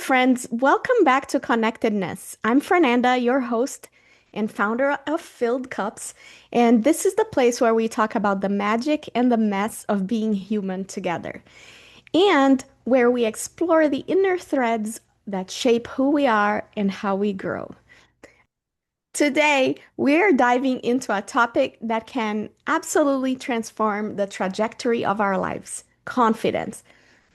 friends. Welcome back to Connectedness. I'm Fernanda, your host and founder of Filled Cups, and this is the place where we talk about the magic and the mess of being human together, and where we explore the inner threads that shape who we are and how we grow. Today, we're diving into a topic that can absolutely transform the trajectory of our lives: confidence.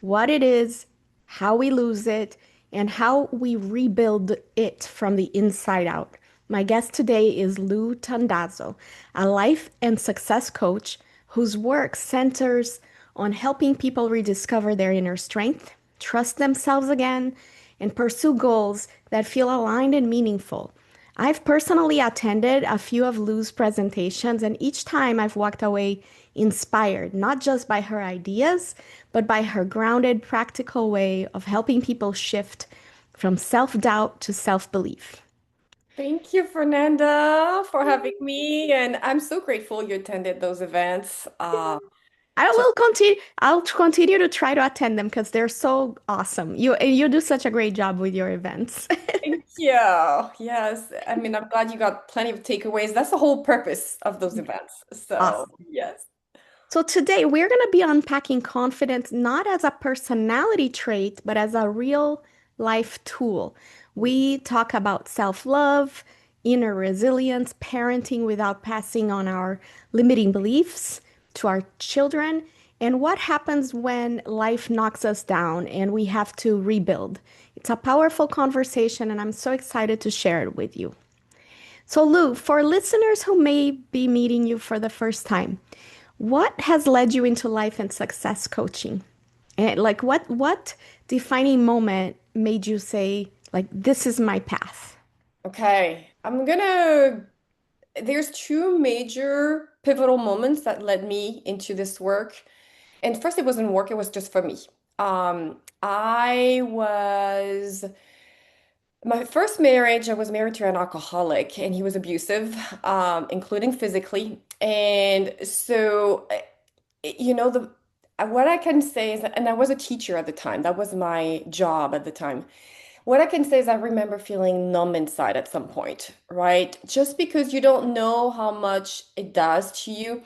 What it is, how we lose it, and how we rebuild it from the inside out. My guest today is Lu Tandazo, a life and success coach whose work centers on helping people rediscover their inner strength, trust themselves again, and pursue goals that feel aligned and meaningful. I've personally attended a few of Lu's presentations, and each time I've walked away inspired, not just by her ideas, but by her grounded, practical way of helping people shift from self-doubt to self-belief. Thank you, Fernanda, for having me. And I'm so grateful you attended those events. Just I'll continue to try to attend them because they're so awesome. You do such a great job with your events. thank you. Yes. I mean, I'm glad you got plenty of takeaways. That's the whole purpose of those events. So, Awesome. yes. So today we're going to be unpacking confidence not as a personality trait, but as a real life tool. We talk about self-love, inner resilience, parenting without passing on our limiting beliefs to our children, and what happens when life knocks us down and we have to rebuild. It's a powerful conversation, and I'm so excited to share it with you. So, Lou, for listeners who may be meeting you for the first time, what has led you into life and success coaching? And like what defining moment made you say, like, this is my path? Okay. There's two major pivotal moments that led me into this work. And first, it wasn't work, it was just for me. I was My first marriage, I was married to an alcoholic and he was abusive, including physically. And so, the what I can say is that, and I was a teacher at the time, that was my job at the time. What I can say is I remember feeling numb inside at some point, right? Just because you don't know how much it does to you.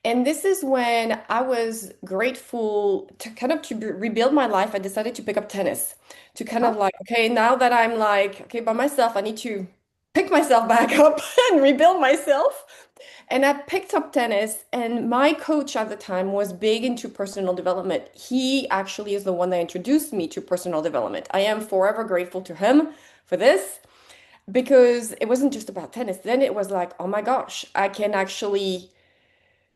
And this is when I was grateful to kind of rebuild my life. I decided to pick up tennis to kind Oh, of like, okay, now that I'm like, okay, by myself, I need to pick myself back up and rebuild myself. And I picked up tennis, and my coach at the time was big into personal development. He actually is the one that introduced me to personal development. I am forever grateful to him for this because it wasn't just about tennis. Then it was like, oh my gosh, I can actually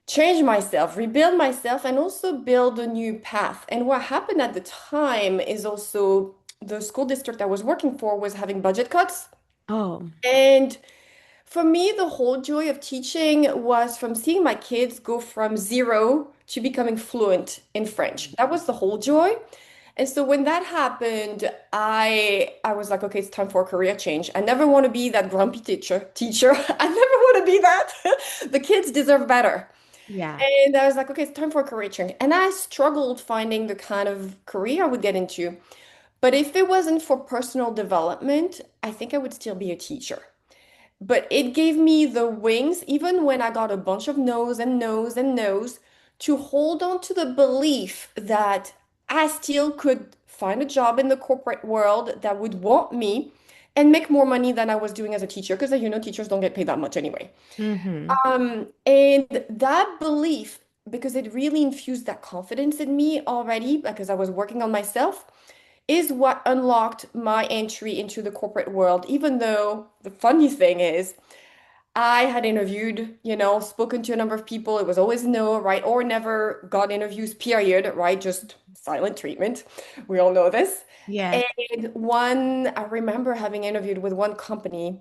change myself, rebuild myself, and also build a new path. And what happened at the time is also the school district I was working for was having budget cuts. oh, And for me, the whole joy of teaching was from seeing my kids go from zero to becoming fluent in French. That was the whole joy. And so when that happened, I was like, okay, it's time for a career change. I never want to be that grumpy teacher. I never want to be that. The kids deserve better. yeah. And I was like, okay, it's time for a career change. And I struggled finding the kind of career I would get into. But if it wasn't for personal development, I think I would still be a teacher. But it gave me the wings, even when I got a bunch of no's and no's and no's, to hold on to the belief that I still could find a job in the corporate world that would want me and make more money than I was doing as a teacher, because teachers don't get paid that much anyway. Mm-hmm. And that belief, because it really infused that confidence in me already, because I was working on myself, is what unlocked my entry into the corporate world. Even though the funny thing is, I had interviewed, spoken to a number of people. It was always no, right? Or never got interviews, period, right? Just silent treatment. We all know this. Yes. And I remember having interviewed with one company,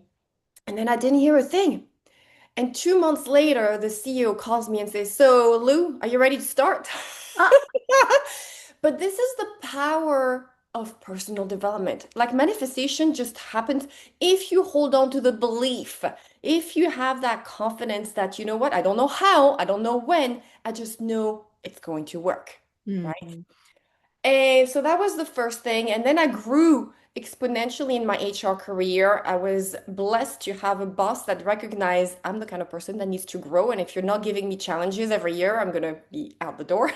and then I didn't hear a thing. And 2 months later, the CEO calls me and says, so, Lou, are you ready to start? Ah, But this is the power of personal development. Like manifestation just happens if you hold on to the belief, if you have that confidence that, you know what, I don't know how, I don't know when, I just know it's going to work, right? mm-hmm. And so that was the first thing. And then I grew exponentially in my HR career. I was blessed to have a boss that recognized I'm the kind of person that needs to grow. And if you're not giving me challenges every year, I'm going to be out the door.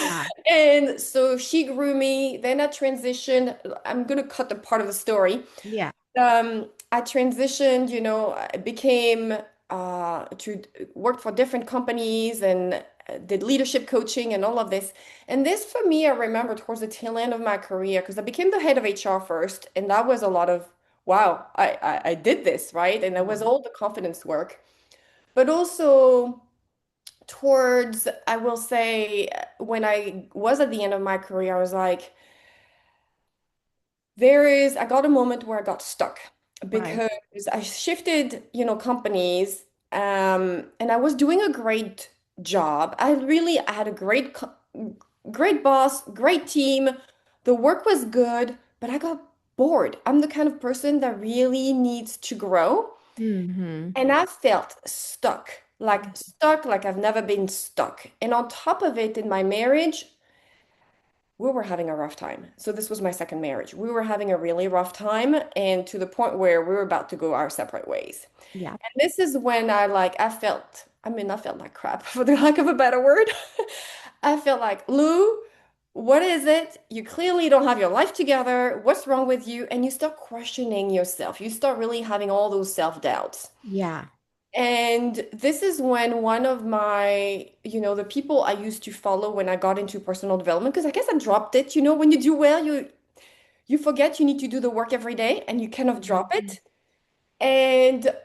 Yeah. And so she grew me. Then I transitioned. I'm going to cut the part of the story. Yeah. I transitioned, I became to work for different companies and did leadership coaching and all of this. And this for me, I remember towards the tail end of my career, because I became the head of HR first, and that was a lot of, wow, I did this, right? And that was Mhm. all the confidence work. But also towards, I will say, when I was at the end of my career, I was like, I got a moment where I got stuck Right. because I shifted, companies, and I was doing a great job. I had a great boss, great team. The work was good, but I got bored. I'm the kind of person that really needs to grow. Hmm. And I felt stuck like I've never been stuck. And on top of it, in my marriage, we were having a rough time. So this was my second marriage. We were having a really rough time, and to the point where we were about to go our separate ways. Yeah. And this is when I felt like crap for the lack of a better word. I felt like, Lou, what is it? You clearly don't have your life together. What's wrong with you? And you start questioning yourself. You start really having all those self-doubts. Yeah. And this is when one of my, the people I used to follow when I got into personal development, because I guess I dropped it. When you do well, you forget you need to do the work every day and you kind of drop Mhm. it. And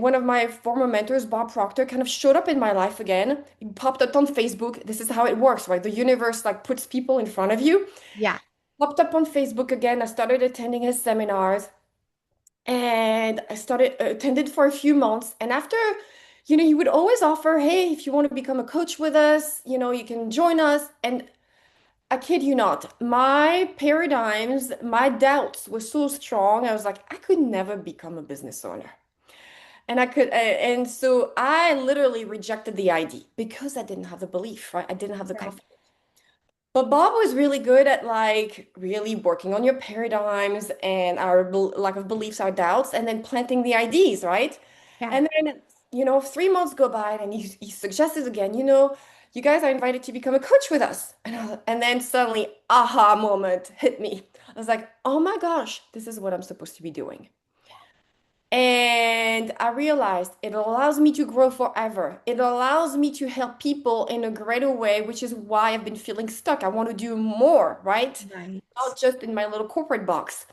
one of my former mentors, Bob Proctor, kind of showed up in my life again. He popped up on Facebook. This is how it works, right? The universe like puts people in front of you. Yeah. Popped up on Facebook again. I started attending his seminars. And I started attended for a few months. And after, he would always offer, hey, if you want to become a coach with us, you can join us. And I kid you not, my paradigms, my doubts were so strong. I was like, I could never become a business owner. And so I literally rejected the idea because I didn't have the belief, right? I didn't have the Right. confidence. But Bob was really good at like really working on your paradigms and our lack of beliefs, our doubts, and then planting the ideas, right? Yeah. And then, 3 months go by and he suggested again, you guys are invited to become a coach with us. And then suddenly, aha moment hit me. I was like, oh my gosh, this is what I'm supposed to be doing. And I realized it allows me to grow forever. It allows me to help people in a greater way, which is why I've been feeling stuck. I want to do more, right? Right. Not just in my little corporate box.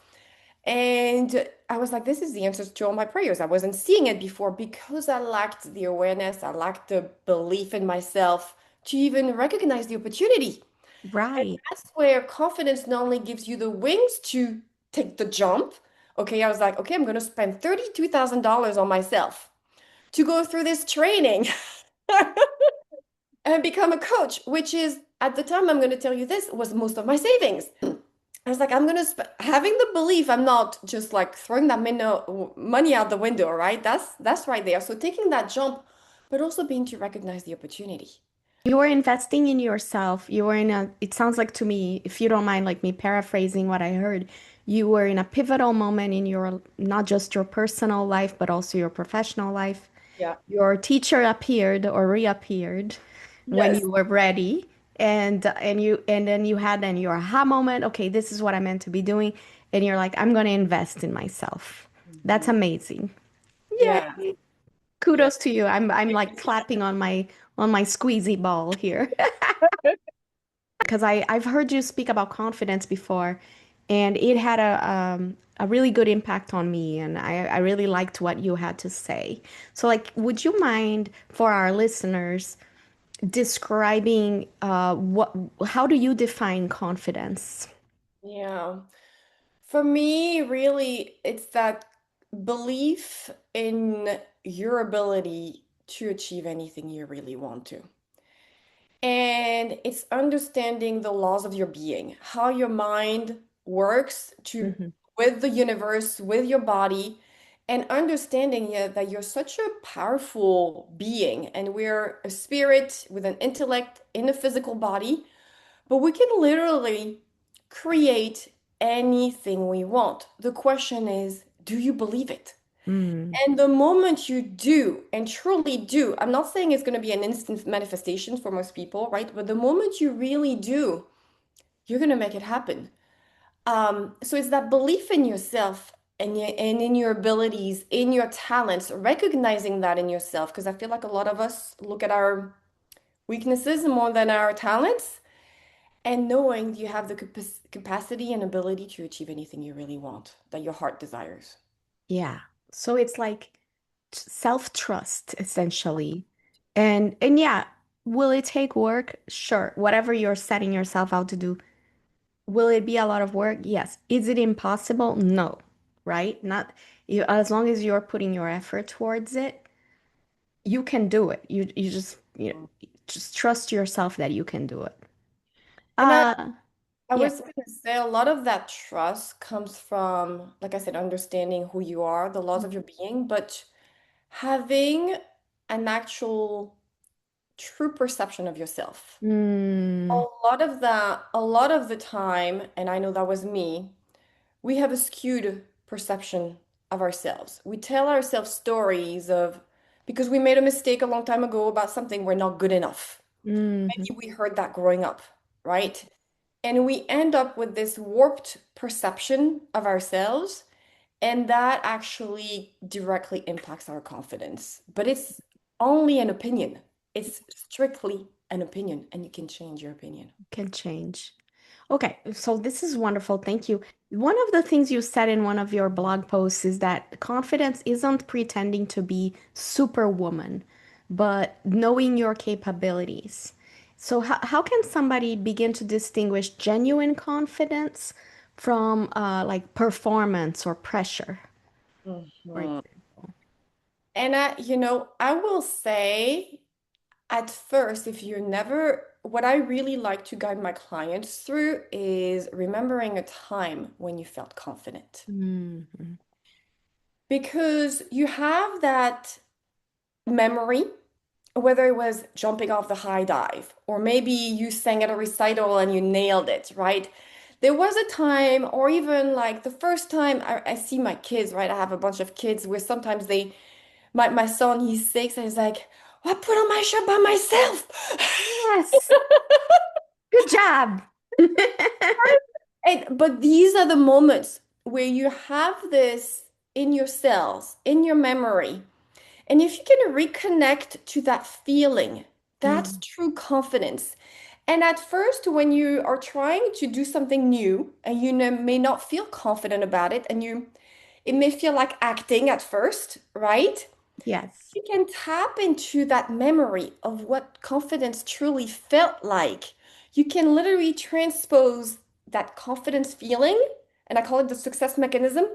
And I was like, this is the answers to all my prayers. I wasn't seeing it before because I lacked the awareness, I lacked the belief in myself to even recognize the opportunity. And Right. that's where confidence not only gives you the wings to take the jump. Okay, I was like, okay, I'm going to spend $32,000 on myself to go through this training and become a coach, which is at the time, I'm going to tell you this, was most of my savings. I was like, I'm going to having the belief I'm not just like throwing that money out the window, right? That's right there. So taking that jump, but also being to recognize the opportunity. You were investing in yourself. You were in a, it sounds like to me, if you don't mind, like me paraphrasing what I heard, you were in a pivotal moment in your, not just your personal life, but also your professional life. Yeah. Your teacher appeared or reappeared when Yes. you were ready. And then you had then your aha moment. Okay, this is what I meant to be doing. And you're like, I'm going to invest in myself. That's Mhm. amazing. Yeah. Yay. Yeah. Kudos to you. I'm like clapping on my squeezy ball here. Because I've heard you speak about confidence before, and it had a really good impact on me, and I really liked what you had to say. So, like, would you mind for our listeners describing what how do you define confidence? Yeah. For me, really, it's that belief in your ability to achieve anything you really want to. And it's understanding the laws of your being, how your mind works to Hmm. with the universe, with your body, and understanding, yeah, that you're such a powerful being and we're a spirit with an intellect in a physical body, but we can literally create anything we want. The question is, do you believe it? Mm, And the moment you do and truly do, I'm not saying it's going to be an instant manifestation for most people, right? But the moment you really do, you're going to make it happen. So it's that belief in yourself and in your abilities, in your talents, recognizing that in yourself. Because I feel like a lot of us look at our weaknesses more than our talents, and knowing you have the capacity and ability to achieve anything you really want, that your heart desires. yeah. So it's like self-trust essentially. And yeah, will it take work? Sure. Whatever you're setting yourself out to do, will it be a lot of work? Yes. Is it impossible? No. Right? Not you, as long as you're putting your effort towards it, you can do it. You just just trust yourself that you can do it. And Uh I yeah. was gonna say a lot of that trust comes from, like I said, understanding who you are, the laws of your being, but having an actual true perception of yourself. Mm, A lot of the time, and I know that was me, we have a skewed perception of ourselves. We tell ourselves stories of because we made a mistake a long time ago about something we're not good enough. mhm. Maybe we heard that growing up, right? And we end up with this warped perception of ourselves, and that actually directly impacts our confidence. But it's only an opinion. It's strictly an opinion, and you can change your opinion. Can change. Okay, so this is wonderful. Thank you. One of the things you said in one of your blog posts is that confidence isn't pretending to be superwoman, but knowing your capabilities. So, how can somebody begin to distinguish genuine confidence from like performance or pressure, for Mhm. example? And I will say at first, if you're never, what I really like to guide my clients through is remembering a time when you felt confident. Mhm. Because you have that memory, whether it was jumping off the high dive, or maybe you sang at a recital and you nailed it, right? There was a time, or even like the first time I see my kids, right? I have a bunch of kids where sometimes my son, he's 6 and he's like, "Oh, I put on my shirt by myself." Yes, good job. But these are the moments where you have this in your cells, in your memory. And if you can reconnect to that feeling, that's Mm, true confidence. And at first, when you are trying to do something new and may not feel confident about it, and it may feel like acting at first, right? yes, You can tap into that memory of what confidence truly felt like. You can literally transpose that confidence feeling, and I call it the success mechanism,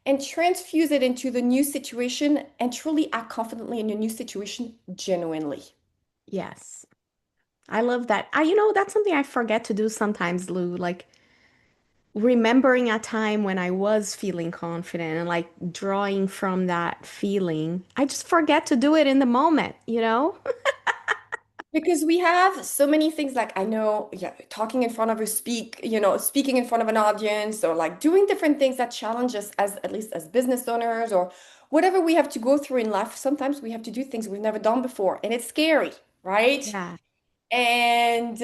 and transfuse it into the new situation and truly act confidently in your new situation genuinely. yes. I love that. That's something I forget to do sometimes, Lou. Like remembering a time when I was feeling confident and like drawing from that feeling. I just forget to do it in the moment, you know? Because we have so many things like I know, yeah, talking in front of speaking in front of an audience or like doing different things that challenge us as at least as business owners or whatever we have to go through in life. Sometimes we have to do things we've never done before, and it's scary, right? Yeah. And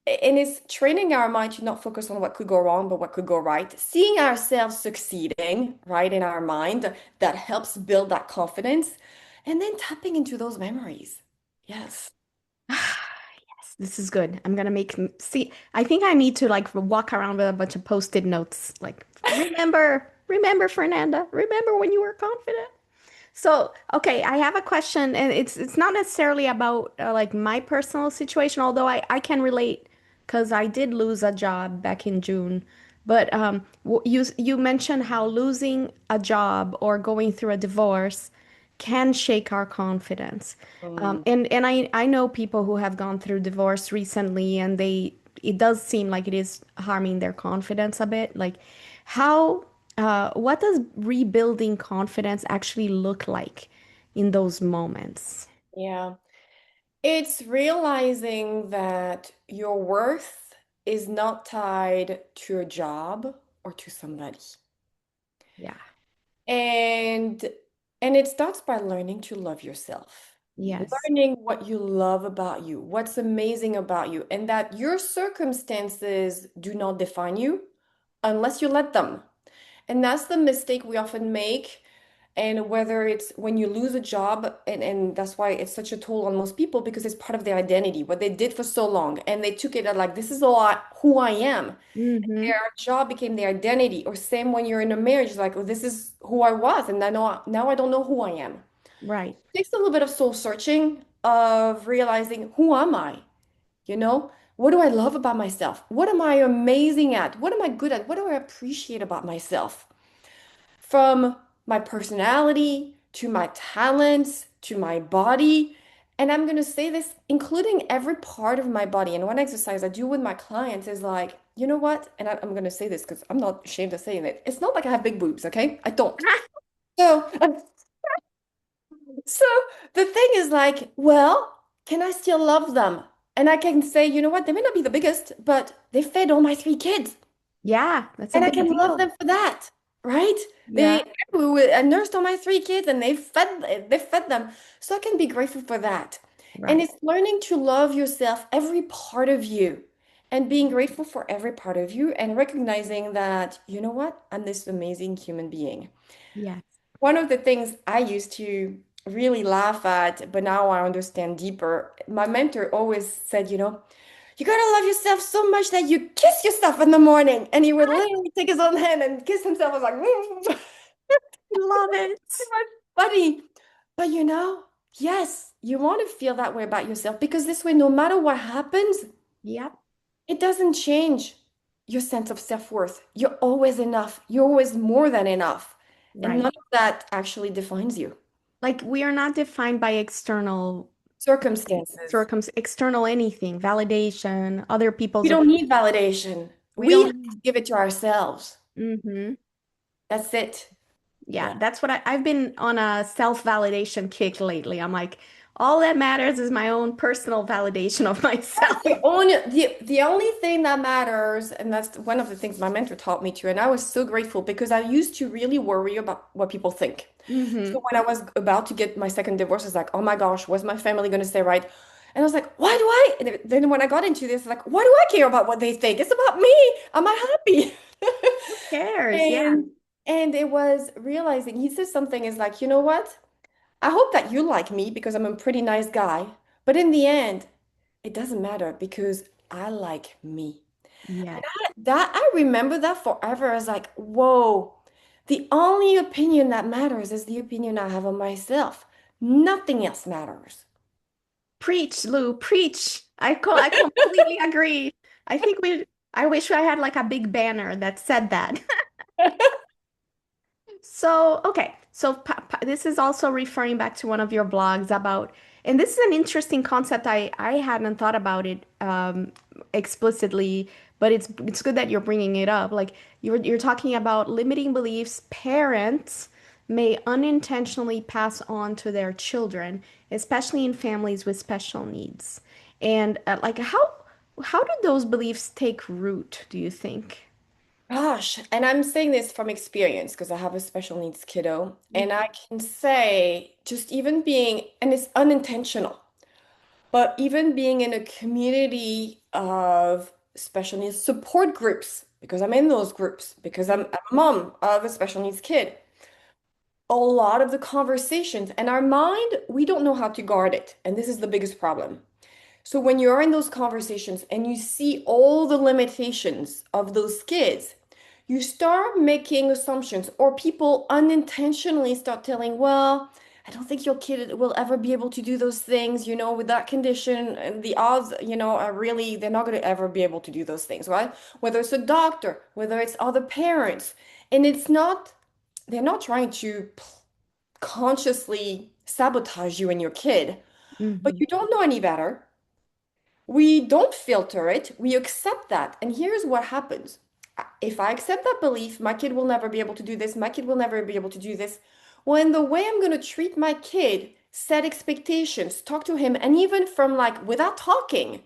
it's training our mind to not focus on what could go wrong, but what could go right. Seeing ourselves succeeding, right, in our mind, that helps build that confidence, and then tapping into those memories. Yes. Yes, this is good. I'm gonna see, I think I need to like walk around with a bunch of post-it notes. Like, remember, Fernanda, remember when you were confident? So, okay, I have a question, and it's not necessarily about like my personal situation, although I can relate because I did lose a job back in June. But you mentioned how losing a job or going through a divorce can shake our confidence. Mm. And I know people who have gone through divorce recently, and it does seem like it is harming their confidence a bit. Like, how what does rebuilding confidence actually look like in those moments? Yeah. It's realizing that your worth is not tied to a job or to somebody. Yeah. And it starts by learning to love yourself. Yes. Learning what you love about you, what's amazing about you, and that your circumstances do not define you unless you let them. And that's the mistake we often make. And whether it's when you lose a job, and that's why it's such a toll on most people because it's part of their identity, what they did for so long, and they took it as like, this is who I am. Mm-hmm. Their job became their identity. Or same when you're in a marriage, like, oh, this is who I was, and I know now I don't know who I am. Right. It takes a little bit of soul searching of realizing who am I? You know, what do I love about myself? What am I amazing at? What am I good at? What do I appreciate about myself? From my personality to my talents to my body. And I'm going to say this, including every part of my body. And one exercise I do with my clients is like, you know what? And I'm going to say this because I'm not ashamed of saying it. It's not like I have big boobs, okay? I don't. So, so the thing is like, well, can I still love them? And I can say, you know what? They may not be the biggest, but they fed all my three kids. Yeah, that's a And I big can love deal. them for that, right? Yeah. I nursed all my three kids and they fed them. So I can be grateful for that. And Right. it's learning to love yourself, every part of you, and being grateful for every part of you and recognizing that, you know what? I'm this amazing human being. Yes. One of the things I used to really laugh at, but now I understand deeper, my mentor always said, you gotta love yourself so much that you kiss yourself in the morning. And he would literally take his own hand and kiss himself. I was like, Love it. buddy. But yes, you want to feel that way about yourself because this way, no matter what happens, Yep. it doesn't change your sense of self-worth. You're always enough. You're always more than enough. And none Right. of that actually defines you. Like we are not defined by external Circumstances. external anything, validation, other We people's don't opinion. need validation. We We have don't. to give it to ourselves. Mm-hmm. That's it. Yeah, Yeah. that's what I've been on a self-validation kick lately. I'm like, all that matters is my own personal validation of That's myself. the only thing that matters, and that's one of the things my mentor taught me to, and I was so grateful because I used to really worry about what people think. Mm-hmm. So when I was about to get my second divorce, I was like, oh my gosh, what's my family going to say, right? And I was like, why do I? And then when I got into this, like, why do I care about what they think? It's about me. Am I happy? Who cares? Yeah. And it was realizing he says something is like, you know what? I hope that you like me because I'm a pretty nice guy. But in the end, it doesn't matter because I like me. Yeah. That I remember that forever. I was like, whoa, the only opinion that matters is the opinion I have of myself. Nothing else matters. Preach, Lou, preach. I completely agree. I think I wish I had like a big banner that said that. So, okay. So, this is also referring back to one of your blogs about, and this is an interesting concept. I hadn't thought about it explicitly, but it's good that you're bringing it up. Like you're talking about limiting beliefs parents may unintentionally pass on to their children, especially in families with special needs. And like how do those beliefs take root, do you think? Gosh, and I'm saying this from experience because I have a special needs kiddo, and I can say just even being, and it's unintentional, but even being in a community of special needs support groups, because I'm in those groups, because I'm a mom of a special needs kid, a lot of the conversations and our mind, we don't know how to guard it. And this is the biggest problem. So when you're in those conversations and you see all the limitations of those kids, you start making assumptions, or people unintentionally start telling, well, I don't think your kid will ever be able to do those things, with that condition. And the odds, are really, they're not going to ever be able to do those things, right? Whether it's a doctor, whether it's other parents. And they're not trying to consciously sabotage you and your kid, but Mm-hmm. you don't know any better. We don't filter it. We accept that. And here's what happens. If I accept that belief, my kid will never be able to do this, my kid will never be able to do this. Well, in the way I'm going to treat my kid, set expectations, talk to him, and even from like without talking,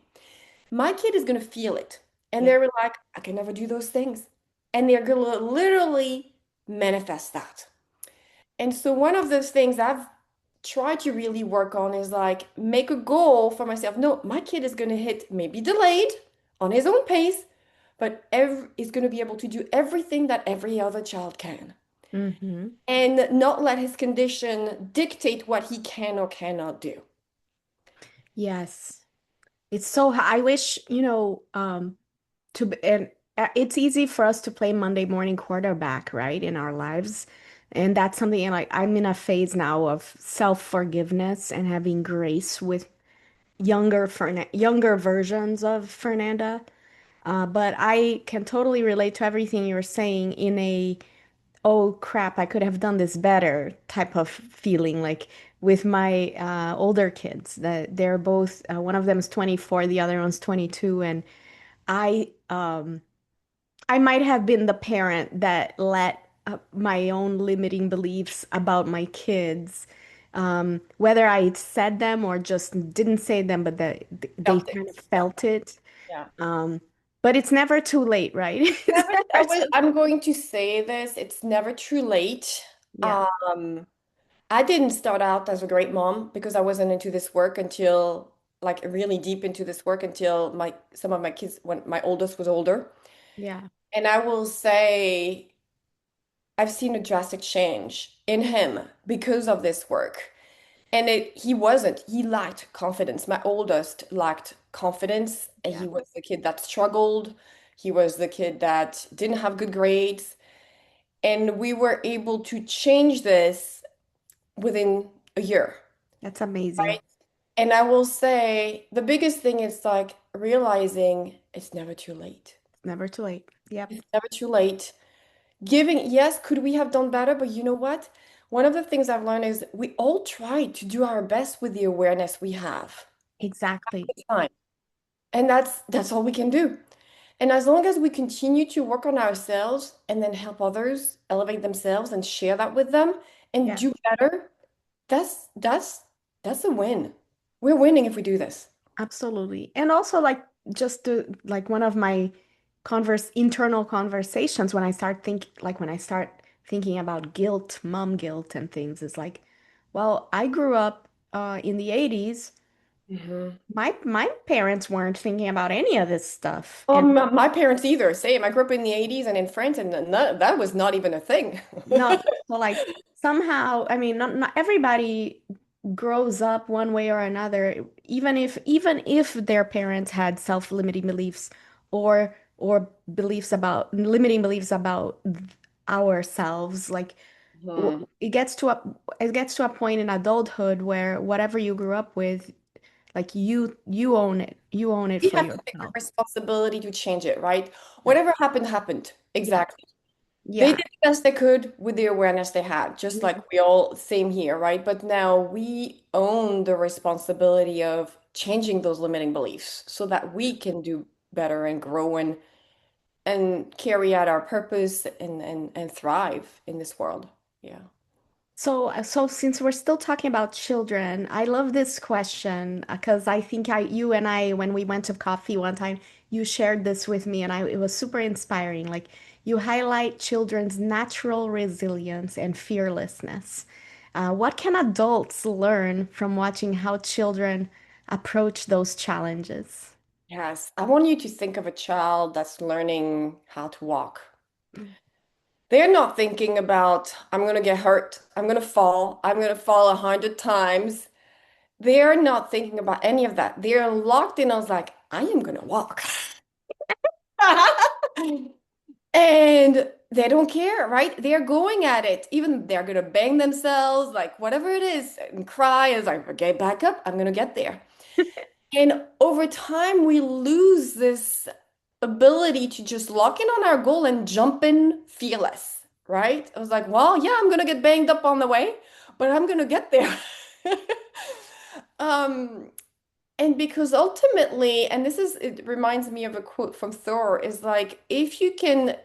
my kid is going to feel it. And Yeah. they're like, I can never do those things. and they're going to literally manifest that. And so one of those things I've tried to really work on is like make a goal for myself. No, my kid is going to hit maybe delayed on his own pace, but is going to be able to do everything that every other child can. Hmm. And not let his condition dictate what he can or cannot do. Yes. It's so, I wish, and it's easy for us to play Monday morning quarterback, right, in our lives. And that's something like I'm in a phase now of self-forgiveness and having grace with younger versions of Fernanda. But I can totally relate to everything you're saying in a, oh crap, I could have done this better type of feeling, like with my older kids, that they're both, one of them is 24, the other one's 22, and I um I might have been the parent that let my own limiting beliefs about my kids, whether I said them or just didn't say them, but that they Felt kind of it. Yeah. felt it. Yeah. Um, but it's never too late, right? It's never too. I'm going to say this, it's never too late. Yeah, Um, I didn't start out as a great mom because I wasn't into this work until like really deep into this work until my some of my kids when my oldest was older. yeah, And I will say I've seen a drastic change in him because of this work. And he lacked confidence. My oldest lacked confidence, and yeah. he was the kid that struggled. He was the kid that didn't have good grades. And we were able to change this within a year, That's amazing. right? And I will say the biggest thing is like realizing it's never too late. It's never too late. Yep, It's never too late. Giving, yes, could we have done better? But you know what? One of the things I've learned is we all try to do our best with the awareness we have exactly. at the time. And that's all we can do. And as long as we continue to work on ourselves and then help others elevate themselves and share that with them and Yeah. do better, that's that's that's a win. We're winning if we do this. Absolutely. And also like just to like one of my internal conversations when I start thinking about guilt, mom guilt and things is like, well, I grew up in the 80s. Mhm. My parents weren't thinking about any of this stuff. Well, And my parents either. Same. I grew up in the 80s and in France, and that was not even a thing. not so like somehow, I mean, not everybody grows up one way or another, even if their parents had self-limiting beliefs or beliefs about limiting beliefs about ourselves, like Mhm. it gets to a point in adulthood where whatever you grew up with, like you own it We for have to take the yourself. responsibility to change it, right? Yeah. Whatever happened, happened. Yeah. Exactly. They Yeah. did the best they could with the awareness they had, just like we all, same here, right? But now we own the responsibility of changing those limiting beliefs so that we can do better and grow and carry out our purpose and thrive in this world. Yeah. So since we're still talking about children, I love this question because I think you and I, when we went to coffee one time, you shared this with me, and it was super inspiring. Like you highlight children's natural resilience and fearlessness. What can adults learn from watching how children approach those challenges? Yes. I want you to think of a child that's learning how to walk. They're not thinking about, I'm going to get hurt. I'm going to fall 100 times. They're not thinking about any of that. They're locked in. I was like, I am going to walk. And they don't care, right? They're going at it. Even they're going to bang themselves, like whatever it is, and cry. Is like, okay, back up. I'm going to get there. And over time, we lose this ability to just lock in on our goal and jump in fearless, right? I was like, well, yeah, I'm gonna get banged up on the way, but I'm gonna get there. Um, and because ultimately, and it reminds me of a quote from Thor, is like, if you can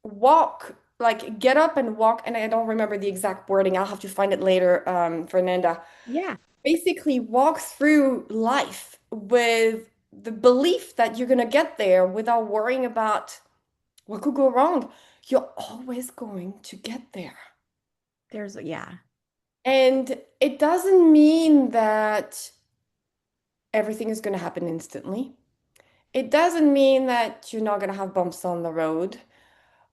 walk, like get up and walk, and I don't remember the exact wording, I'll have to find it later, Fernanda, Yeah. basically walk through life with the belief that you're going to get there without worrying about what could go wrong. you're always going to get there. Yeah. And it doesn't mean that everything is going to happen instantly. It doesn't mean that you're not going to have bumps on the road.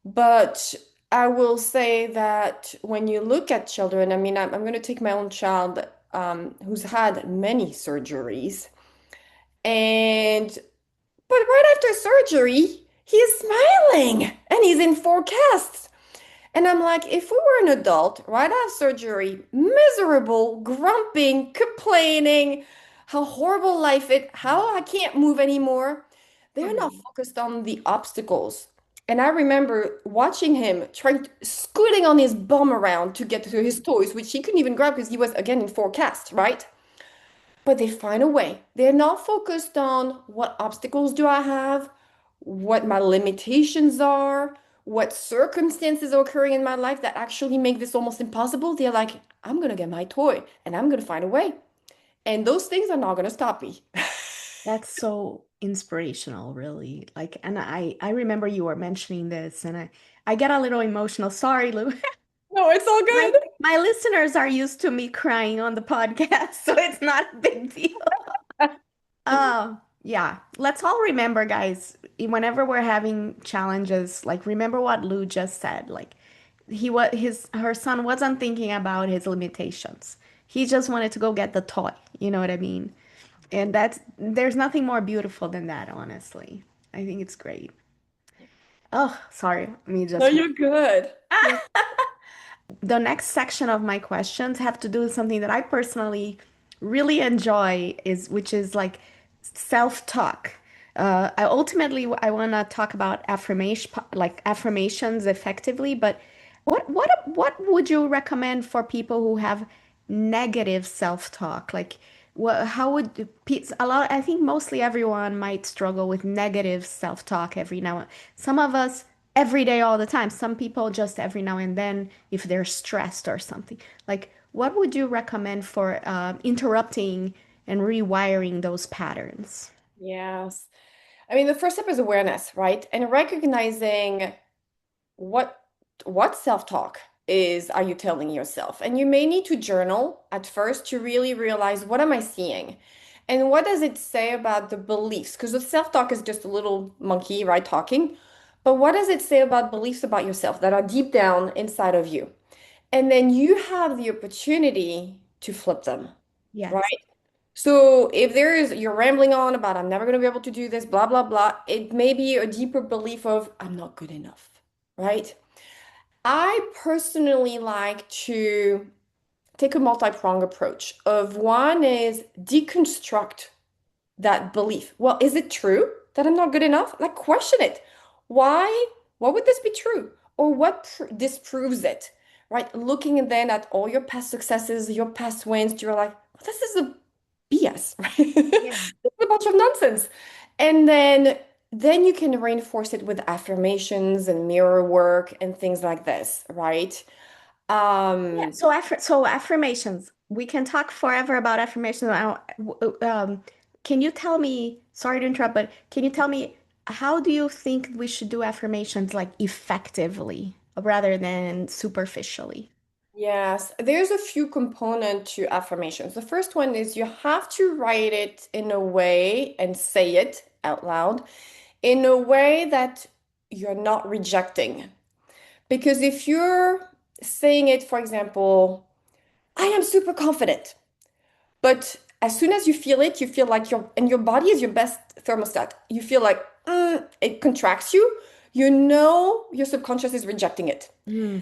But I will say that when you look at children, I mean, I'm going to take my own child who's had many surgeries. And, but right after surgery, he's smiling and he's in forecasts. And I'm like, if we were an adult, right after surgery, miserable, grumping, complaining, how horrible life is, how I can't move anymore, they're not Mhm. focused on the obstacles. And I remember watching him trying, scooting on his bum around to get to his toys, which he couldn't even grab because he was again in forecast, right? But they find a way. They're not focused on what obstacles do I have, what my limitations are, what circumstances are occurring in my life that actually make this almost impossible. They're like, I'm going to get my toy and I'm going to find a way. And those things are not going to stop me. That's so inspirational, really. Like, and I remember you were mentioning this, and I get a little emotional. Sorry, Lou. No, it's all My good. my listeners are used to me crying on the podcast, so it's not a big deal. Yeah. Let's all remember, guys, whenever we're having challenges, like remember what Lou just said. Like her son wasn't thinking about his limitations. He just wanted to go get the toy. You know what I mean? And there's nothing more beautiful than that, honestly. I think it's great. Oh, sorry. Let me No, just you're good. You're the next section of my questions have to do with something that I personally really enjoy is which is like self-talk. I want to talk about affirmations effectively, but what would you recommend for people who have negative self-talk? Like how would a lot I think mostly everyone might struggle with negative self-talk every now. Some of us every day, all the time. Some people just every now and then if they're stressed or something. Like, what would you recommend for interrupting and rewiring those patterns? Yes. I mean, the first step is awareness, right? And recognizing what what self-talk is are you telling yourself? And you may need to journal at first to really realize what am I seeing? And what does it say about the beliefs? Because the self-talk is just a little monkey, right, talking. But what does it say about beliefs about yourself that are deep down inside of you? And then you have the opportunity to flip them, Yes. right? So if there is, you're rambling on about, I'm never going to be able to do this, blah, blah, blah, it may be a deeper belief of, I'm not good enough, right? I personally like to take a multi-pronged approach of one is deconstruct that belief. Well, is it true that I'm not good enough? Like question it. Why? Why would this be true? Or what disproves it? Right? Looking then at all your past successes, your past wins, you're like, well, this is a BS, right? Yeah. This is a bunch of nonsense. And then you can reinforce it with affirmations and mirror work and things like this, right? Yeah. Um, So affirmations. We can talk forever about affirmations. Can you tell me, sorry to interrupt, but can you tell me how do you think we should do affirmations like effectively rather than superficially? yes, there's a few components to affirmations. The first one is you have to write it in a way and say it out loud in a way that you're not rejecting. Because if you're saying it, for example, I am super confident. But as soon as you feel it, you feel like and your body is your best thermostat. You feel like it contracts you. You know your subconscious is rejecting it. Hmm.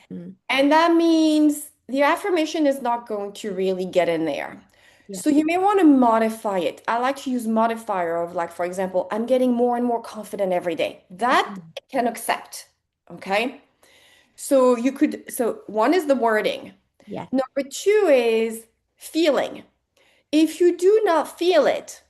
And that means the affirmation is not going to really get in there. Yeah. So you may want to modify it. I like to use modifier of like, for example, I'm getting more and more confident every day. That Mhm. I can accept. Okay. So one is the wording. Yeah. Number two is feeling. If you do not feel it,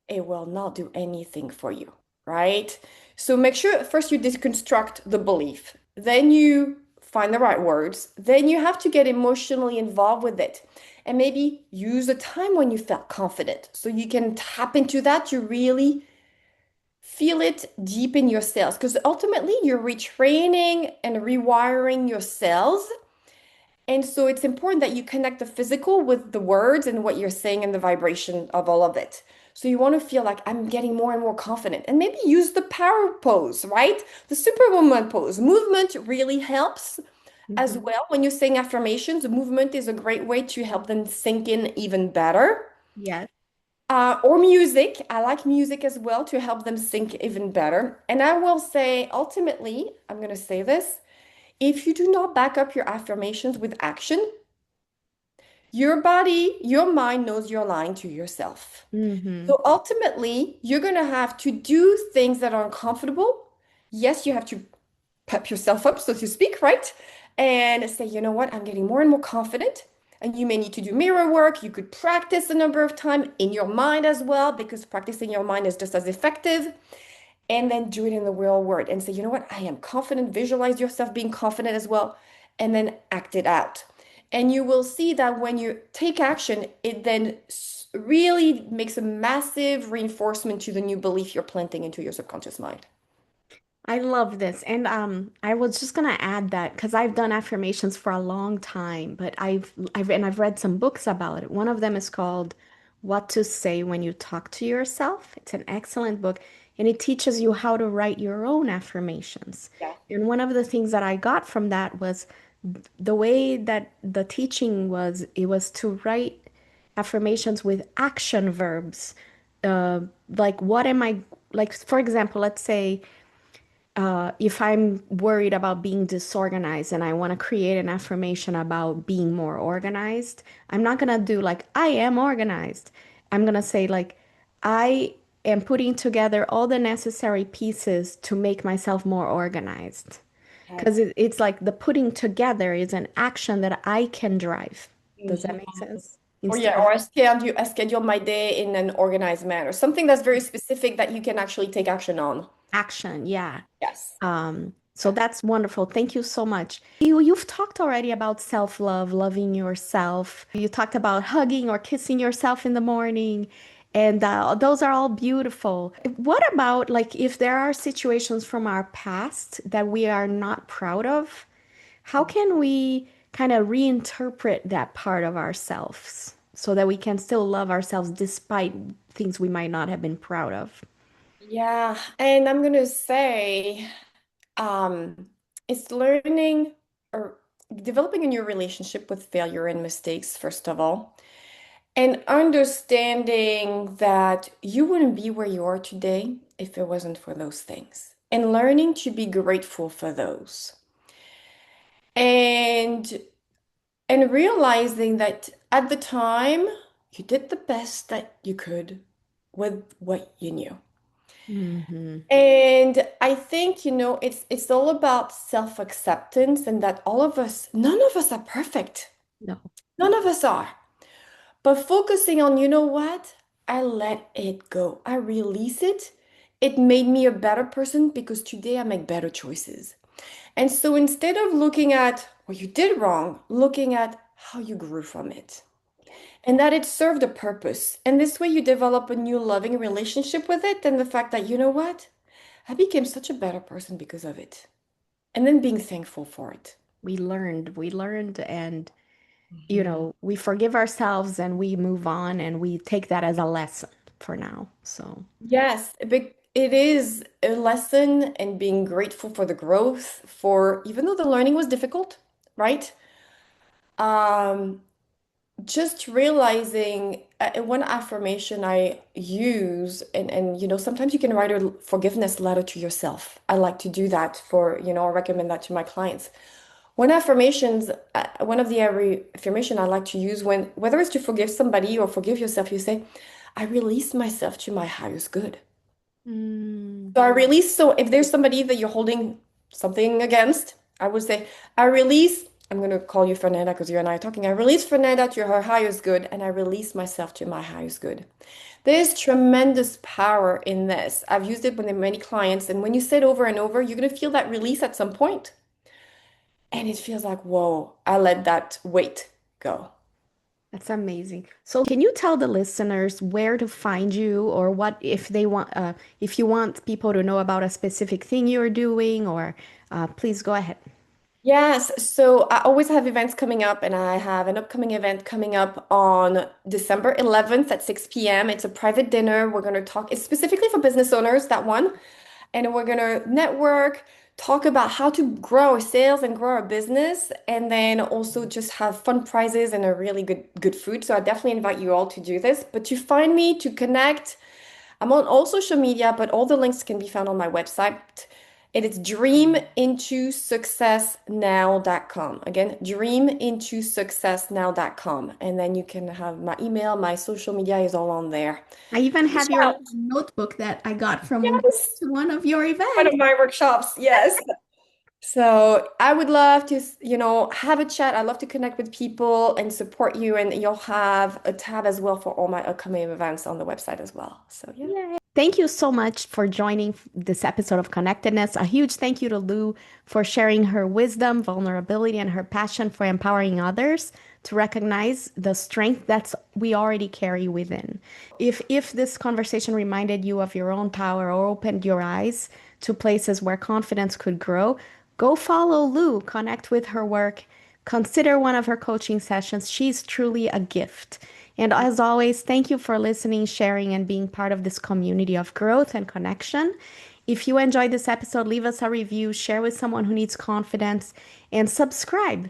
it will not do anything for you, right? So make sure first you deconstruct the belief, then you find the right words, then you have to get emotionally involved with it. And maybe use a time when you felt confident so you can tap into that to really feel it deep in your cells because ultimately you're retraining and rewiring your cells. And so it's important that you connect the physical with the words and what you're saying and the vibration of all of it. So you want to feel like I'm getting more and more confident and maybe use the power pose, right? The superwoman pose. Movement really helps as Mhm. well. When you're saying affirmations, movement is a great way to help them sink in even better. Yes. Or music. I like music as well to help them sink even better. And I will say, ultimately, I'm going to say this, if you do not back up your affirmations with action, your body, your mind knows you're lying to yourself. Hmm. So ultimately, you're going to have to do things that are uncomfortable. Yes, you have to pep yourself up, so to speak, right? And say, you know what, I'm getting more and more confident. And you may need to do mirror work. You could practice a number of times in your mind as well, because practicing your mind is just as effective. And then do it in the real world and say, you know what, I am confident. Visualize yourself being confident as well, and then act it out. And you will see that when you take action, it then really makes a massive reinforcement to the new belief you're planting into your subconscious mind. I love this. And I was just gonna add that because I've done affirmations for a long time, but I've read some books about it. One of them is called What to Say When You Talk to Yourself. It's an excellent book, and it teaches you how to write your own affirmations. Yeah. And one of the things that I got from that was the way that the teaching was, it was to write affirmations with action verbs. Like what am I, like for example, let's say if I'm worried about being disorganized and I want to create an affirmation about being more organized, I'm not going to do like, I am organized. I'm going to say, like, I am putting together all the necessary pieces to make myself more organized. Okay. Because it's like the putting together is an action that I can drive. Does that make Mhm. sense? Or Instead yeah, of I schedule my day in an organized manner. Something that's very specific that you can actually take action on. action. Yeah. Yes. So that's wonderful. Thank you so much. You've talked already about self-love, loving yourself. You talked about hugging or kissing yourself in the morning, and those are all beautiful. What about like if there are situations from our past that we are not proud of? How can we kind of reinterpret that part of ourselves so that we can still love ourselves despite things we might not have been proud of? Yeah, and I'm gonna say, um, it's learning or developing a new relationship with failure and mistakes, first of all, and understanding that you wouldn't be where you are today if it wasn't for those things, and learning to be grateful for those. And realizing that at the time you did the best that you could with what you knew. Hmm. And I think, it's all about self-acceptance and that all of us, none of us are perfect. No, None of us are. But focusing on, you know what? I let it go. I release it. It made me a better person because today I make better choices. And so instead of looking at what you did wrong, looking at how you grew from it and that it served a purpose. And this way you develop a new loving relationship with it and the fact that, you know what? I became such a better person because of it. And then being thankful for it. we learned, and Mhm. we forgive ourselves and we move on and we take that as a lesson for now. So, Yes, it is a lesson and being grateful for the growth, for even though the learning was difficult, right? Um, just realizing one affirmation I use, and sometimes you can write a forgiveness letter to yourself. I like to do that I recommend that to my clients. One of the every affirmation I like to use when whether it's to forgive somebody or forgive yourself, you say, I release myself to my highest good. mm, So I release, so if there's somebody that you're holding something against, I would say, I release, I'm going to call you Fernanda because you and I are talking. I release Fernanda to her highest good, and I release myself to my highest good. There's tremendous power in this. I've used it with many clients, and when you say it over and over, you're going to feel that release at some point, and it feels like, whoa, I let that weight go. That's amazing. So, can you tell the listeners where to find you or what if they want if you want people to know about a specific thing you're doing or please go ahead. Yes, so I always have events coming up, and I have an upcoming event coming up on December 11th at 6 p.m. It's a private dinner. We're going to talk, it's specifically for business owners, that one. And we're going to network, talk about how to grow our sales and grow our business, and then also just have fun prizes and a really good food. So I definitely invite you all to do this. But to find me, to connect, I'm on all social media, but all the links can be found on my website. And it's dreamintosuccessnow.com. Again, dreamintosuccessnow.com. And then you can have my email, my social media is all on there. I even Reach have your out. notebook that I got from Yes. one of your One events. of my workshops. Yes. So I would love to, have a chat. I'd love to connect with people and support you. And you'll have a tab as well for all my upcoming events on the website as well. So yeah. Yay. Thank you so much for joining this episode of Connectedness. A huge thank you to Lu for sharing her wisdom, vulnerability, and her passion for empowering others to recognize the strength that's we already carry within. If this conversation reminded you of your own power or opened your eyes to places where confidence could grow, go follow Lu, connect with her work, consider one of her coaching sessions. She's truly a gift. And as always, thank you for listening, sharing, and being part of this community of growth and connection. If you enjoyed this episode, leave us a review, share with someone who needs confidence, and subscribe.